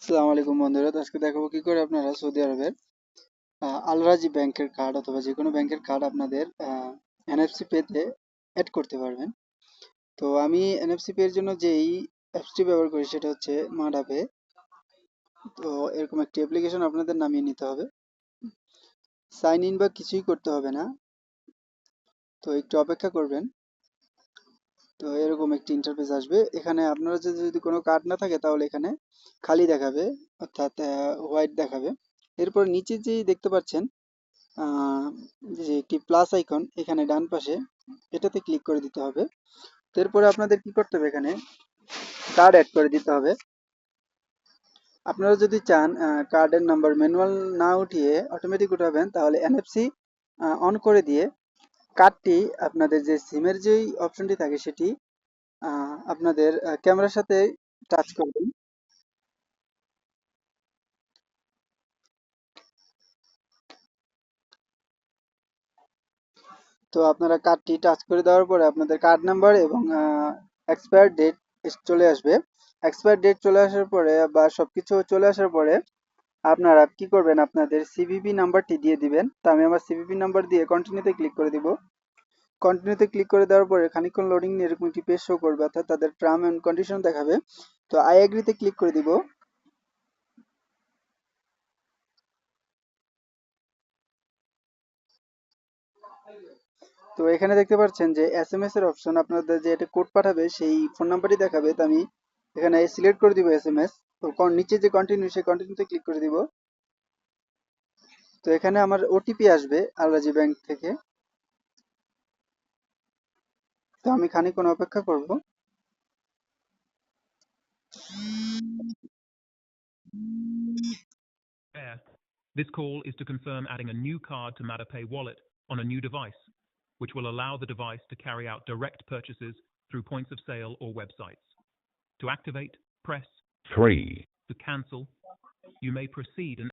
আসসালামু আলাইকুম বন্ধুরা, তো আজকে দেখাবো কি করে আপনারা সৌদি আরবের আল রাজি ব্যাংকের কার্ড অথবা যে কোনো ব্যাংকের কার্ড আপনাদের এনএফসি পেতে অ্যাড করতে পারবেন। তো আমি এনএফসি পে এর জন্য যেই অ্যাপসটি ব্যবহার করি সেটা হচ্ছে মাডাপে। তো এরকম একটি অ্যাপ্লিকেশন আপনাদের নামিয়ে নিতে হবে। সাইন ইন বা কিছুই করতে হবে না, তো একটু অপেক্ষা করবেন। তো এরকম একটি ইন্টারফেস আসবে। এখানে আপনারা যদি কোনো কার্ড না থাকে তাহলে এখানে খালি দেখাবে, অর্থাৎ হোয়াইট দেখাবে। এরপর নিচে যেই দেখতে পাচ্ছেন আহ, যে একটি প্লাস আইকন এখানে ডান পাশে, এটাতে ক্লিক করে দিতে হবে। তো এরপরে আপনাদের কি করতে হবে, এখানে কার্ড অ্যাড করে দিতে হবে। আপনারা যদি চান কার্ডের নাম্বার ম্যানুয়াল না উঠিয়ে অটোমেটিক উঠাবেন, তাহলে এনএফসি অন করে দিয়ে কার্ডটি আপনাদের যে সিমের যেই অপশনটি থাকে সেটি আপনাদের ক্যামেরার সাথে টাচ করবেন। তো আপনারা কার্ডটি টাচ করে দেওয়ার পরে আপনাদের কার্ড নাম্বার এবং এক্সপায়ার ডেট চলে আসবে। এক্সপায়ার ডেট চলে আসার পরে বা সবকিছু চলে আসার পরে আপনারা কি করবেন, আপনাদের সিভিভি নাম্বারটি দিয়ে দিবেন। তো আমি আমার সিভিভি নাম্বার দিয়ে কন্টিনিউতে ক্লিক করে দিব। কন্টিনিউতে ক্লিক করে দেওয়ার পরে খানিকক্ষণ লোডিং নিয়ে এরকম একটি পেজ শো করবে, অর্থাৎ তাদের টার্ম এন্ড কন্ডিশন দেখাবে। তো আই এগ্রিতে ক্লিক করে দিব। তো এখানে দেখতে পাচ্ছেন যে এসএমএস এর অপশন, আপনাদের যে এটা কোড পাঠাবে সেই ফোন নাম্বারই দেখাবে। তো আমি এখানে সিলেক্ট করে দিব এসএমএস। তো নিচে যে কন্টিনিউ সেই কন্টিনিউতে ক্লিক করে দিব। তো এখানে আমার ওটিপি আসবে আলরাজি ব্যাংক থেকে। তো আমি খানিকক্ষণ অপেক্ষা করব। There. This call is to confirm adding a new card to MataPay wallet on a new device, which will allow the device to carry out direct purchases through points of sale or websites. To activate, press 3. To cancel, you may proceed and